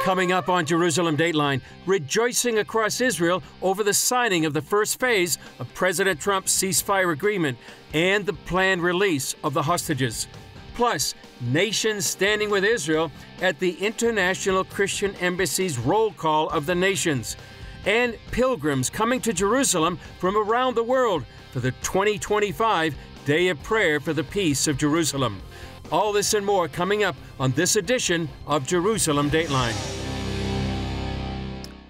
Coming up on Jerusalem Dateline, rejoicing across Israel over the signing of the first phase of President Trump's ceasefire agreement and the planned release of the hostages. Plus, nations standing with Israel at the Internat'l Christian Embassy's roll call of the nations. And pilgrims coming to Jerusalem from around the world for the 2025 Day of Prayer for the Peace of Jerusalem. All this and more coming up on this edition of Jerusalem Dateline.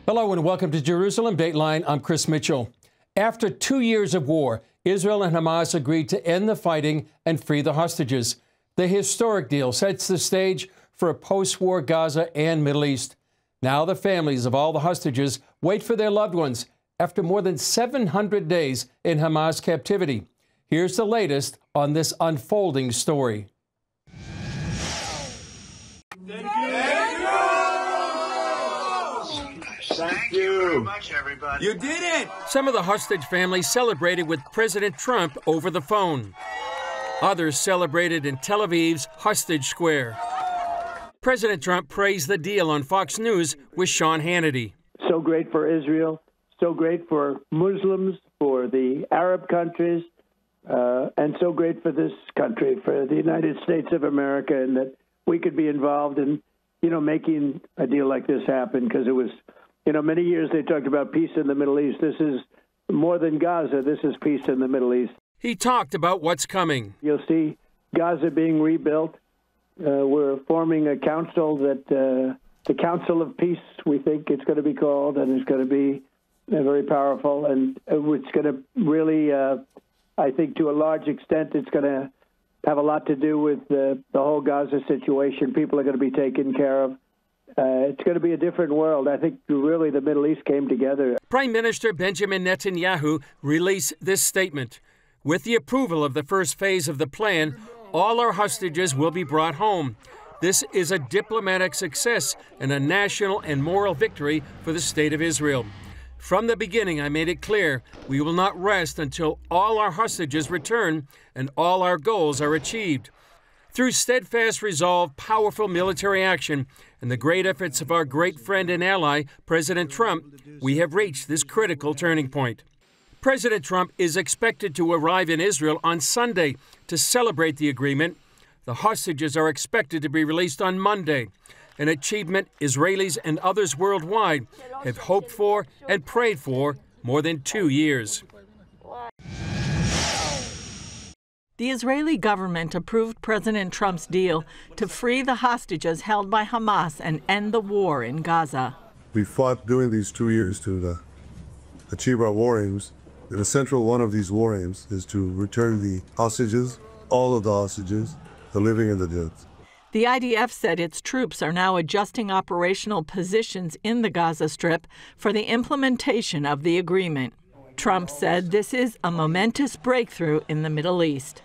Hello and welcome to Jerusalem Dateline. I'm Chris Mitchell. After 2 years of war, Israel and Hamas agreed to end the fighting and free the hostages. The historic deal sets the stage for a post-war Gaza and Middle East. Now the families of all the hostages wait for their loved ones after more than 700 days in Hamas captivity. Here's the latest on this unfolding story. Thank you very much, everybody. You did it! Some of the hostage families celebrated with President Trump over the phone. Others celebrated in Tel Aviv's Hostage Square. President Trump praised the deal on Fox News with Sean Hannity. So great for Israel, so great for Muslims, for the Arab countries, and so great for this country, for the United States of America, and that we could be involved in, making a deal like this happen, because it was, many years they talked about peace in the Middle East. This is more than Gaza. This is peace in the Middle East. He talked about what's coming. You'll see Gaza being rebuilt. We're forming a council that the Council of Peace, we think it's going to be called, and it's going to be very powerful. And it's going to really, I think to a large extent, it's going to have a lot to do with the whole Gaza situation. People are going to be taken care of. It's going to be a different world. I think really the Middle East came together. Prime Minister Benjamin Netanyahu released this statement. With the approval of the first phase of the plan, all our hostages will be brought home. This is a diplomatic success and a national and moral victory for the State of Israel. From the beginning, I made it clear we will not rest until all our hostages return and all our goals are achieved. Through steadfast resolve, powerful military action, and the great efforts of our great friend and ally, President Trump, we have reached this critical turning point. President Trump is expected to arrive in Israel on Sunday to celebrate the agreement. The hostages are expected to be released on Monday, an achievement Israelis and others worldwide have hoped for and prayed for more than 2 years. The Israeli government approved President Trump's deal to free the hostages held by Hamas and end the war in Gaza. We fought during these 2 years to achieve our war aims. And the central one of these war aims is to return the hostages, all of the hostages, the living and the dead. The IDF said its troops are now adjusting operational positions in the Gaza Strip for the implementation of the agreement. Trump said this is a momentous breakthrough in the Middle East.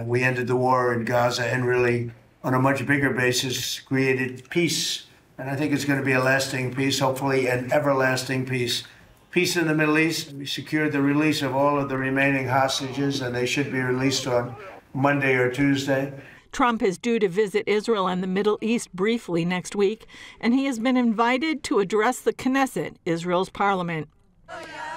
We ended the war in Gaza and really, on a much bigger basis, created peace. And I think it's going to be a lasting peace, hopefully an everlasting peace. Peace in the Middle East. We secured the release of all of the remaining hostages, and they should be released on Monday or Tuesday. Trump is due to visit Israel and the Middle East briefly next week, and he has been invited to address the Knesset, Israel's parliament.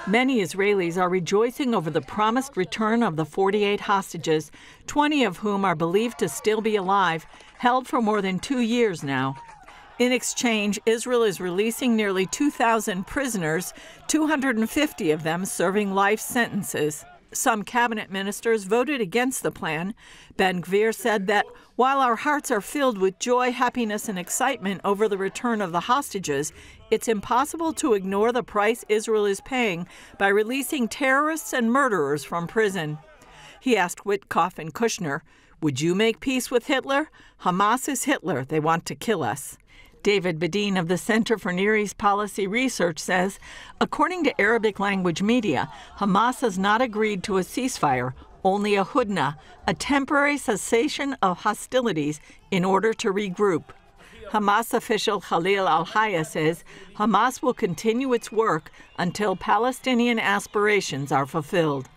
Many Israelis are rejoicing over the promised return of the 48 hostages, 20 of whom are believed to still be alive, held for more than 2 years now. In exchange, Israel is releasing nearly 2,000 prisoners, 250 of them serving life sentences. Some cabinet ministers voted against the plan. Ben-Gvir said that while our hearts are filled with joy, happiness, and excitement over the return of the hostages, it's impossible to ignore the price Israel is paying by releasing terrorists and murderers from prison. He asked Witkoff and Kushner, "Would you make peace with Hitler? Hamas is Hitler. They want to kill us." David Badin of the Center for Near East Policy Research says, according to Arabic language media, Hamas has not agreed to a ceasefire, only a hudna, a temporary cessation of hostilities in order to regroup. Hamas official Khalil al-Hayya says Hamas will continue its work until Palestinian aspirations are fulfilled.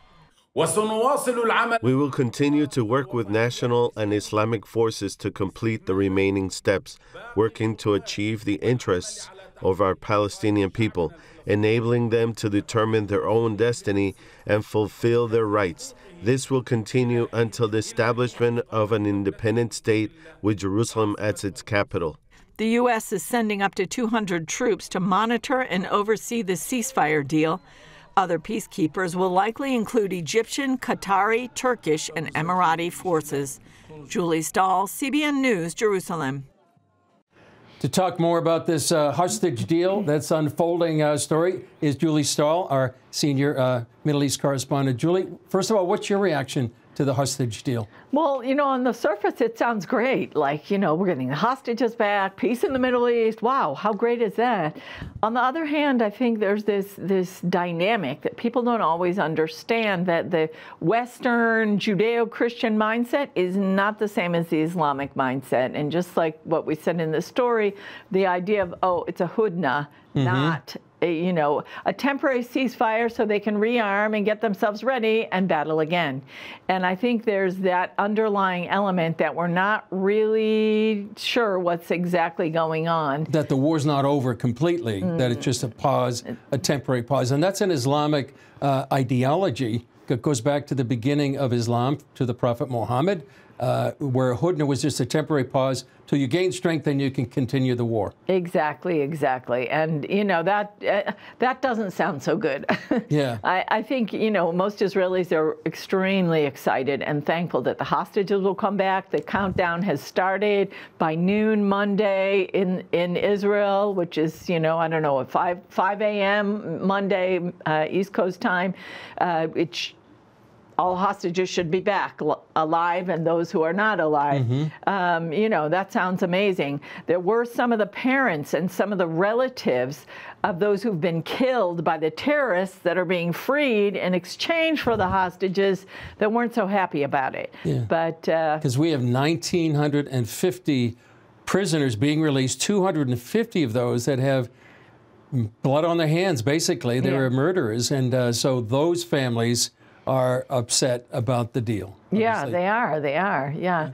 We will continue to work with national and Islamic forces to complete the remaining steps, working to achieve the interests of our Palestinian people, enabling them to determine their own destiny and fulfill their rights. This will continue until the establishment of an independent state with Jerusalem as its capital. The U.S. is sending up to 200 troops to monitor and oversee the ceasefire deal. Other peacekeepers will likely include Egyptian, Qatari, Turkish, and Emirati forces. Julie Stahl, CBN News, Jerusalem. To talk more about this hostage deal that's unfolding story is Julie Stahl, our senior Middle East correspondent. Julie, first of all, what's your reaction to the hostage deal? Well, on the surface, it sounds great. Like, we're getting the hostages back, peace in the Middle East. Wow, how great is that? On the other hand, I think there's this dynamic that people don't always understand, that the Western Judeo-Christian mindset is not the same as the Islamic mindset. And just like what we said in the story, the idea of, oh, it's a hudna, not a temporary ceasefire so they can rearm and get themselves ready and battle again. And I think there's that underlying element that we're not really sure what's exactly going on. That the war's not over completely, that it's just a pause, a temporary pause. And that's an Islamic ideology that goes back to the beginning of Islam, to the Prophet Muhammad, where hudna was just a temporary pause till you gain strength and you can continue the war. Exactly. And, that doesn't sound so good. Yeah. I think, most Israelis are extremely excited and thankful that the hostages will come back. The countdown has started by noon Monday in Israel, which is, I don't know, at 5 a.m. Monday, East Coast time. All hostages should be back alive, and those who are not alive. That sounds amazing. There were some of the parents and some of the relatives of those who've been killed by the terrorists that are being freed in exchange for the hostages that weren't so happy about it. Yeah. But because we have 1,950 prisoners being released, 250 of those that have blood on their hands, basically. They were murderers. And so those families are upset about the deal. Obviously. Yeah, they are, yeah.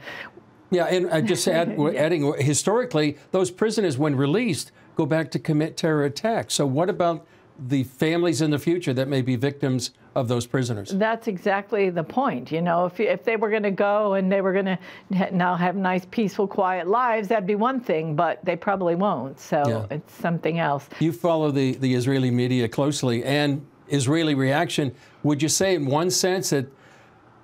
Yeah, and I just adding, historically, those prisoners, when released, go back to commit terror attacks. So what about the families in the future that may be victims of those prisoners? That's exactly the point. If they were going to go and they were going to now have nice, peaceful, quiet lives, that'd be one thing, but they probably won't. So it's something else. You follow the Israeli media closely, and Israeli reaction. Would you say in one sense that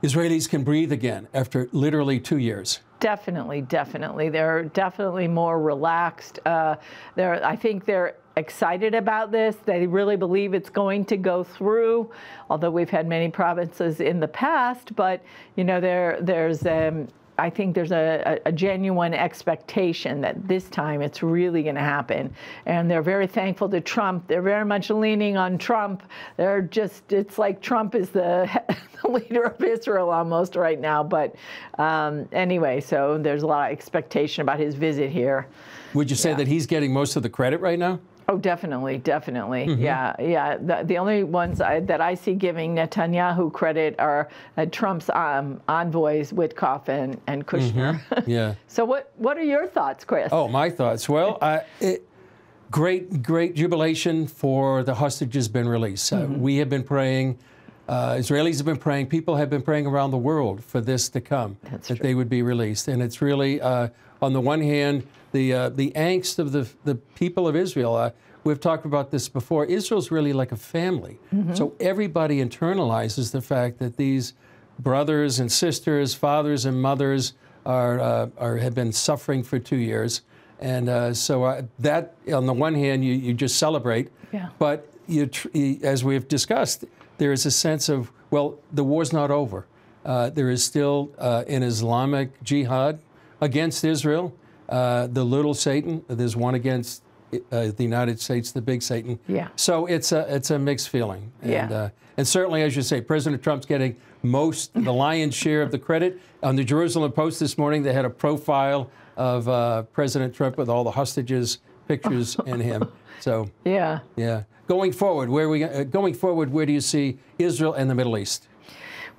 Israelis can breathe again after literally 2 years? Definitely. They're definitely more relaxed. I think they're excited about this. They really believe it's going to go through, although we've had many provinces in the past. But, I think there's a genuine expectation that this time it's really going to happen. And they're very thankful to Trump. They're very much leaning on Trump. It's like Trump is the leader of Israel almost right now. But anyway, so there's a lot of expectation about his visit here. Would you say that he's getting most of the credit right now? Oh, definitely. Yeah. The only ones that I see giving Netanyahu credit are Trump's envoys, Witkoff and Kushner. Yeah. So what are your thoughts, Chris? Oh, my thoughts. Well, great jubilation for the hostages been released. We have been praying. Israelis have been praying. People have been praying around the world for this to come, that they would be released. And it's really, on the one hand, the angst of the people of Israel. We've talked about this before. Israel's really like a family. So everybody internalizes the fact that these brothers and sisters, fathers and mothers have been suffering for 2 years. And so that, on the one hand, you just celebrate. Yeah. But as we've discussed, there is a sense of, well, the war's not over. There is still an Islamic jihad against Israel. The little Satan, there's one against the United States, the big Satan. Yeah. So it's a mixed feeling. And, and certainly, as you say, President Trump's getting the lion's share of the credit. On the Jerusalem Post this morning, they had a profile of President Trump with all the hostages, pictures, and him. So yeah. Going forward, where do you see Israel and the Middle East?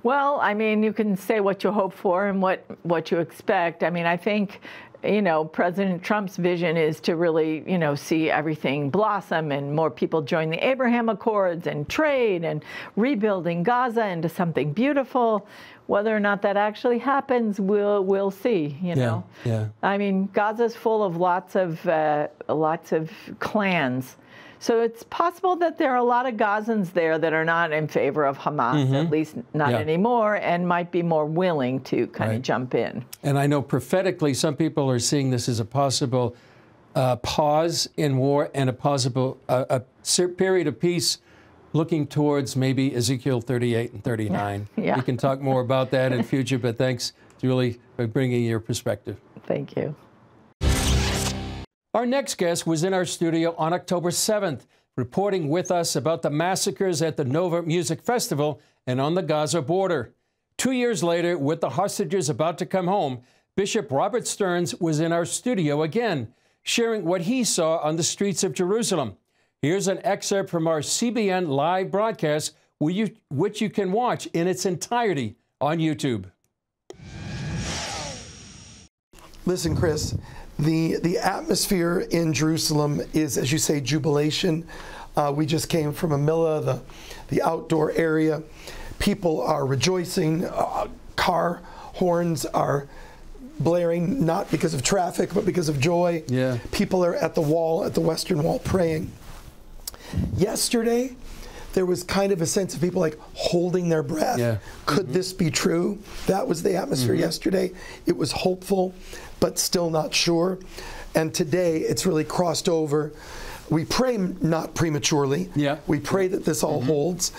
Well, I mean, you can say what you hope for and what you expect. I mean, I think, you know, President Trump's vision is to really, you know, see everything blossom and more people join the Abraham Accords and trade and rebuilding Gaza into something beautiful. Whether or not that actually happens, we'll see, you know. Yeah. I mean, Gaza's full of lots of clans. So it's possible that there are a lot of Gazans there that are not in favor of Hamas, at least not anymore, and might be more willing to kind of jump in. And I know prophetically some people are seeing this as a possible pause in war and a possible period of peace looking towards maybe Ezekiel 38 and 39. Yeah. We can talk more about that in future, but thanks, Julie, for bringing your perspective. Thank you. Our next guest was in our studio on October 7th, reporting with us about the massacres at the Nova Music Festival and on the Gaza border. 2 years later, with the hostages about to come home, Bishop Robert Stearns was in our studio again, sharing what he saw on the streets of Jerusalem. Here's an excerpt from our CBN live broadcast, which you can watch in its entirety on YouTube. Listen, Chris. The atmosphere in Jerusalem is, as you say, jubilation. We just came from Amillah, the outdoor area. People are rejoicing. Car horns are blaring, not because of traffic, but because of joy. Yeah. People are at the wall, at the Western Wall, praying. Yesterday, there was kind of a sense of people like holding their breath. Yeah. Could this be true? That was the atmosphere yesterday. It was hopeful, but still not sure. And today, it's really crossed over. We pray not prematurely. Yeah. We pray that this all holds.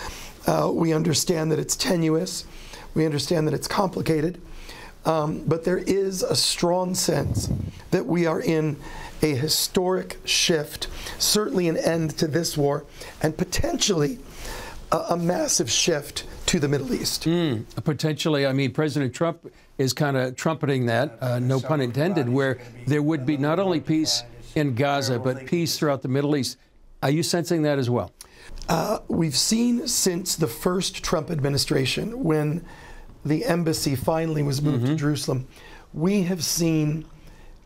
We understand that it's tenuous. We understand that it's complicated. But there is a strong sense that we are in a historic shift, certainly an end to this war, and potentially a massive shift to the Middle East. Potentially, I mean, President Trump is kind of trumpeting that, no pun intended, where there would be not only peace in Gaza, but peace throughout the Middle East. Are you sensing that as well? We've seen since the first Trump administration, when the embassy finally was moved to Jerusalem, we have seen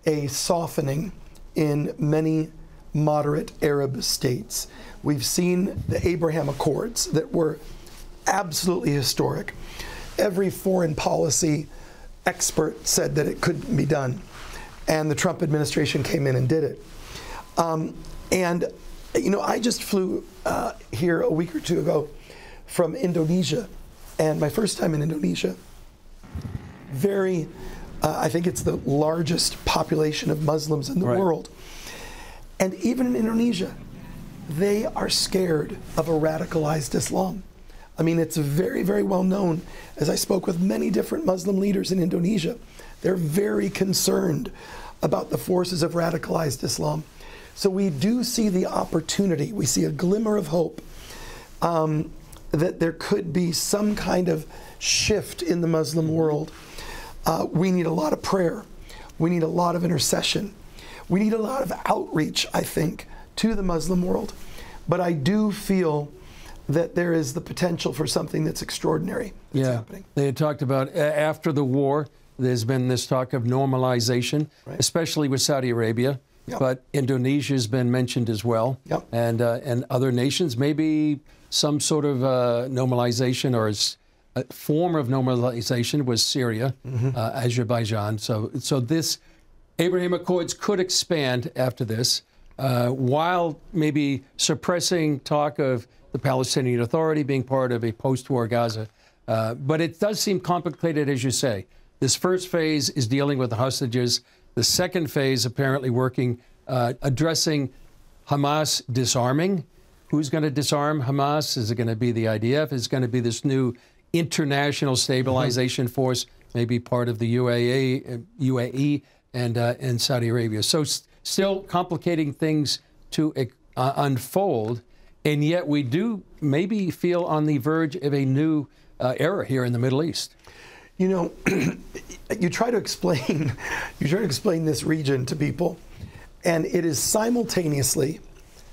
a softening in many moderate Arab states. We've seen the Abraham Accords that were absolutely historic. Every foreign policy expert said that it couldn't be done, and the Trump administration came in and did it. And you know, I just flew here a week or two ago from Indonesia, and my first time in Indonesia, I think it's the largest population of Muslims in the world. And even in Indonesia, they are scared of a radicalized Islam. I mean, it's very, very well known, as I spoke with many different Muslim leaders in Indonesia, they're very concerned about the forces of radicalized Islam. So we do see the opportunity, we see a glimmer of hope that there could be some kind of shift in the Muslim world. We need a lot of prayer. We need a lot of intercession. We need a lot of outreach, I think, to the Muslim world. But I do feel that there is the potential for something that's extraordinary that's happening. They had talked about after the war, there's been this talk of normalization, especially with Saudi Arabia. But Indonesia's been mentioned as well, and other nations, maybe some sort of normalization or a form of normalization was Syria, Azerbaijan. So this Abraham Accords could expand after this, while maybe suppressing talk of the Palestinian Authority being part of a post-war Gaza. But it does seem complicated, as you say. This first phase is dealing with the hostages. The second phase apparently working, addressing Hamas disarming. Who's going to disarm Hamas? Is it going to be the IDF? Is it going to be this new international stabilization force, maybe part of the UAE and Saudi Arabia? So still complicating things to unfold, and yet we do maybe feel on the verge of a new era here in the Middle East. You know, you try to explain this region to people, and it is simultaneously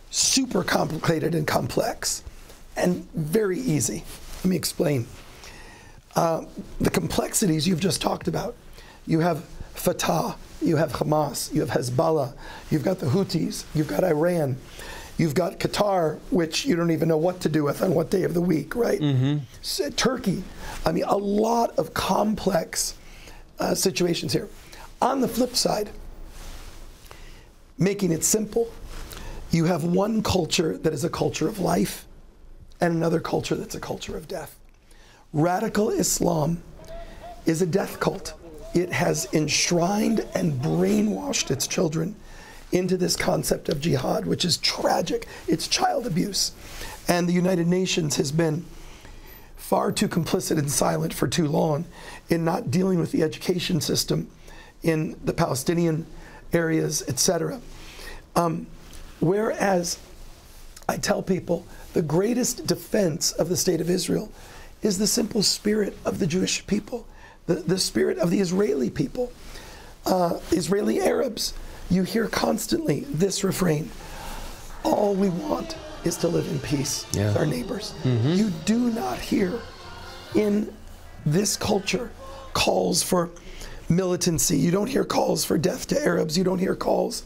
super complicated and complex, and very easy. Let me explain. the complexities you've just talked about. You have Fatah, you have Hamas, you have Hezbollah, you've got the Houthis, you've got Iran, you've got Qatar, which you don't even know what to do with on what day of the week, right? So, Turkey. I mean, a lot of complex situations here. On the flip side, making it simple, you have one culture that is a culture of life and another culture that's a culture of death. Radical Islam is a death cult. It has enshrined and brainwashed its children into this concept of jihad, which is tragic. It's child abuse. And the United Nations has been far too complicit and silent for too long in not dealing with the education system in the Palestinian areas, etc. Whereas I tell people the greatest defense of the state of Israel is the simple spirit of the Jewish people, the spirit of the Israeli people, Israeli Arabs. You hear constantly this refrain: all we want is to live in peace with our neighbors. You do not hear in this culture calls for militancy. You don't hear calls for death to Arabs. You don't hear calls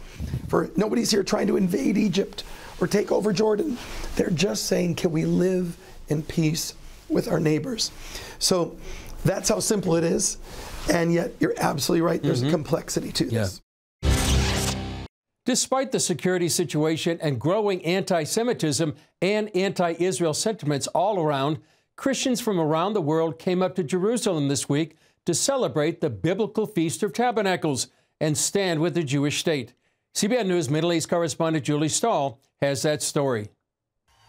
for, nobody's here trying to invade Egypt or take over Jordan. They're just saying, can we live in peace with our neighbors? So that's how simple it is. And yet you're absolutely right. There's a complexity to this. Despite the security situation and growing anti-Semitism and anti-Israel sentiments all around, Christians from around the world came up to Jerusalem this week to celebrate the biblical Feast of Tabernacles and stand with the Jewish state. CBN News Middle East correspondent Julie Stahl has that story.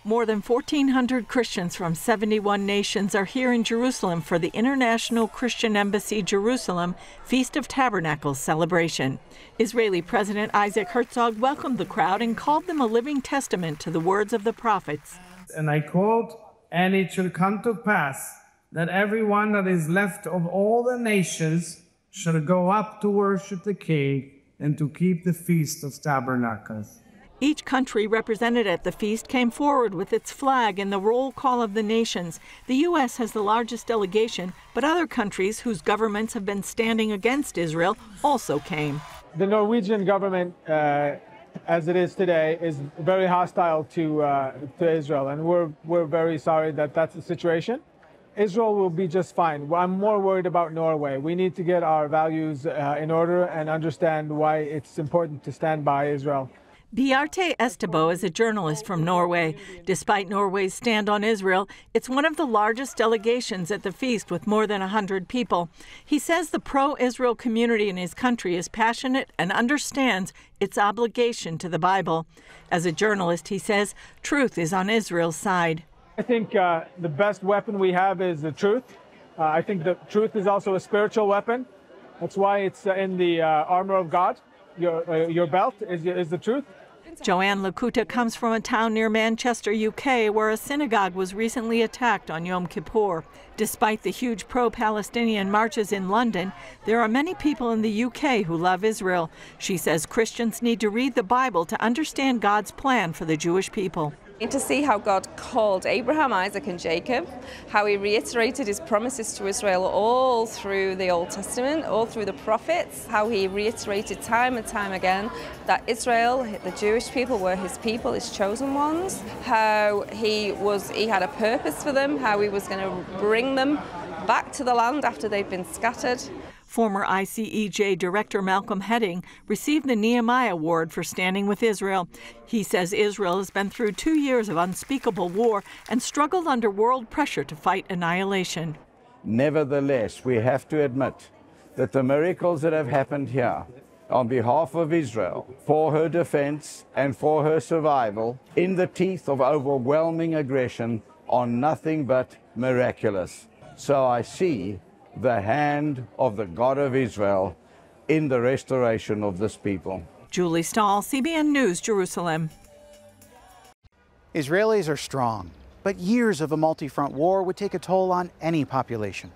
More than 1,400 Christians from 71 nations are here in Jerusalem for the Internat'l Christian Embassy Jerusalem Feast of Tabernacles celebration. Israeli President Isaac Herzog welcomed the crowd and called them a living testament to the words of the prophets. And I quote, "And it shall come to pass that everyone that is left of all the nations shall go up to worship the King and to keep the Feast of Tabernacles." Each country represented at the feast came forward with its flag in the roll call of the nations. The U.S. has the largest delegation, but other countries whose governments have been standing against Israel also came. The Norwegian government, as it is today, is very hostile to Israel, and we're very sorry that that's the situation. Israel will be just fine. I'm more worried about Norway. We need to get our values in order and understand why it's important to stand by Israel. Bjarte Estebo is a journalist from Norway. Despite Norway's stand on Israel, it's one of the largest delegations at the feast with more than 100 people. He says the pro-Israel community in his country is passionate and understands its obligation to the Bible. As a journalist, he says truth is on Israel's side. I think the best weapon we have is the truth. I think the truth is also a spiritual weapon. That's why it's in the armor of God. Your belt is the truth. Joanne Lakuta comes from a town near Manchester, UK, where a synagogue was recently attacked on Yom Kippur. Despite the huge pro-Palestinian marches in London, there are many people in the UK who love Israel. She says Christians need to read the Bible to understand God's plan for the Jewish people. And to see how God called Abraham, Isaac, and Jacob, how he reiterated his promises to Israel all through the Old Testament, all through the prophets, how he reiterated time and time again that Israel, the Jewish people, were his people, his chosen ones, how he had a purpose for them, how he was going to bring them back to the land after they'd been scattered. Former ICEJ Director Malcolm Heading received the Nehemiah Award for standing with Israel. He says Israel has been through 2 years of unspeakable war and struggled under world pressure to fight annihilation. Nevertheless, we have to admit that the miracles that have happened here on behalf of Israel, for her defense and for her survival, in the teeth of overwhelming aggression, are nothing but miraculous. So I see the hand of the God of Israel in the restoration of this people. Julie Stahl, CBN News, Jerusalem. Israelis are strong, but years of a multi-front war would take a toll on any population.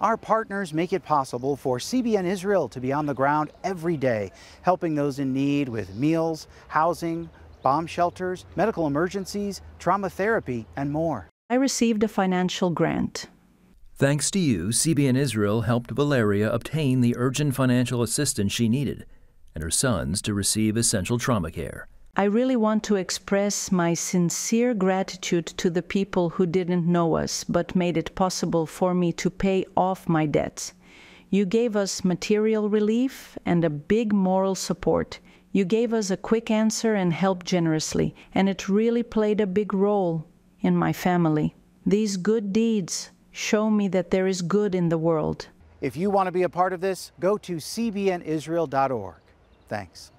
Our partners make it possible for CBN Israel to be on the ground every day, helping those in need with meals, housing, bomb shelters, medical emergencies, trauma therapy, and more. I received a financial grant. Thanks to you, CBN Israel helped Valeria obtain the urgent financial assistance she needed and her sons to receive essential trauma care. I really want to express my sincere gratitude to the people who didn't know us but made it possible for me to pay off my debts. You gave us material relief and a big moral support. You gave us a quick answer and helped generously, and it really played a big role in my family. These good deeds show me that there is good in the world. If you want to be a part of this, go to cbnisrael.org. Thanks.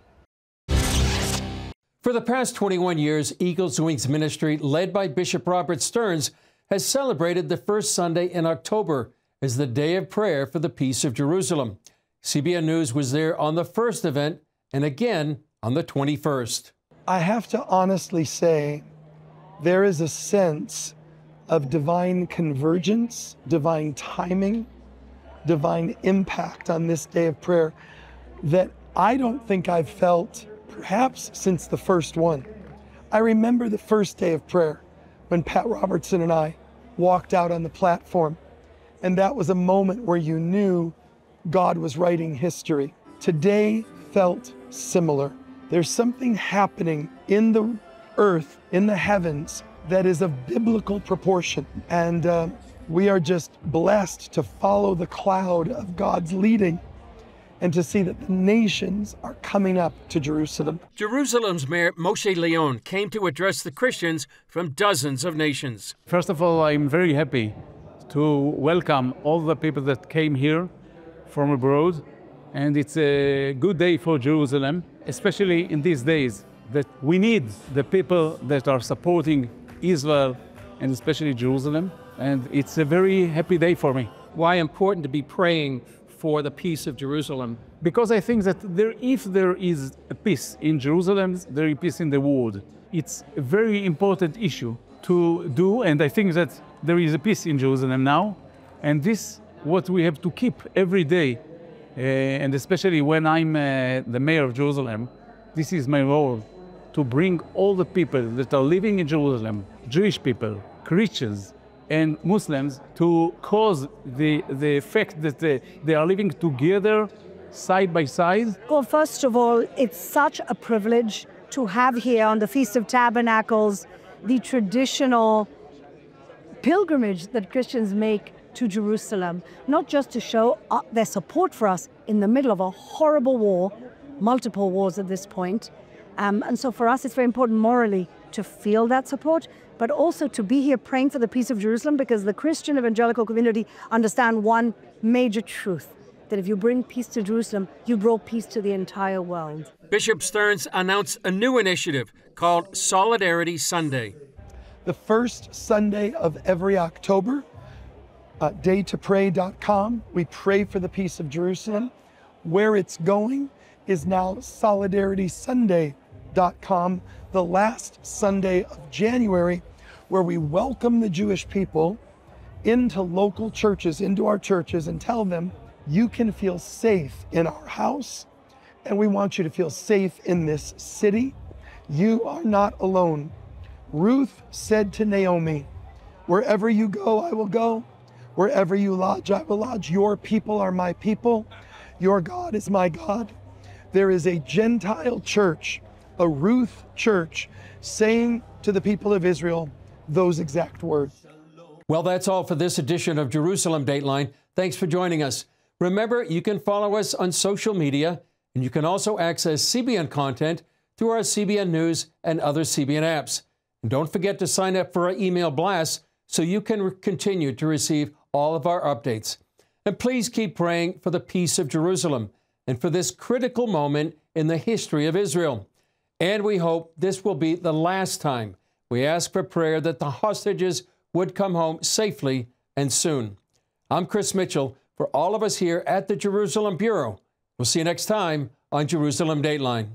For the past 21 years, Eagles Wings Ministry, led by Bishop Robert Stearns, has celebrated the first Sunday in October as the Day of Prayer for the Peace of Jerusalem. CBN News was there on the first event and again on the 21st. I have to honestly say, there is a sense of divine convergence, divine timing, divine impact on this day of prayer that I don't think I've felt perhaps since the first one. I remember the first day of prayer when Pat Robertson and I walked out on the platform, and that was a moment where you knew God was writing history. Today felt similar. There's something happening in the earth, in the heavens, that is of biblical proportion. And we are just blessed to follow the cloud of God's leading and to see that the nations are coming up to Jerusalem. Jerusalem's Mayor Moshe Leon came to address the Christians from dozens of nations. First of all, I'm very happy to welcome all the people that came here from abroad. And it's a good day for Jerusalem, especially in these days that we need the people that are supporting Israel and especially Jerusalem. And it's a very happy day for me. Why important to be praying for the peace of Jerusalem? Because I think that if there is a peace in Jerusalem, there is peace in the world. It's a very important issue to do, and I think that there is a peace in Jerusalem now, and this what we have to keep every day, and especially when I'm the mayor of Jerusalem, this is my role, to bring all the people that are living in Jerusalem, Jewish people, Christians, and Muslims, to cause the fact that they are living together side by side. Well, first of all, it's such a privilege to have here on the Feast of Tabernacles the traditional pilgrimage that Christians make to Jerusalem, not just to show their support for us in the middle of a horrible war, multiple wars at this point. And so for us, it's very important morally to feel that support, but also to be here praying for the peace of Jerusalem, because the Christian evangelical community understand one major truth, that if you bring peace to Jerusalem, you brought peace to the entire world. Bishop Stearns announced a new initiative called Solidarity Sunday. The first Sunday of every October, daytopray.com, we pray for the peace of Jerusalem. Where it's going is now solidaritysunday.com, the last Sunday of January, where we welcome the Jewish people into local churches, into our churches, and tell them, you can feel safe in our house, and we want you to feel safe in this city. You are not alone. Ruth said to Naomi, wherever you go, I will go. Wherever you lodge, I will lodge. Your people are my people. Your God is my God. There is a Gentile church, a Ruth church, saying to the people of Israel those exact words. Well, that's all for this edition of Jerusalem Dateline. Thanks for joining us. Remember, you can follow us on social media, and you can also access CBN content through our CBN News and other CBN apps. And don't forget to sign up for our email blasts so you can continue to receive all of our updates. And please keep praying for the peace of Jerusalem and for this critical moment in the history of Israel. And we hope this will be the last time we ask for prayer that the hostages would come home safely and soon. I'm Chris Mitchell. For all of us here at the Jerusalem Bureau, we'll see you next time on Jerusalem Dateline.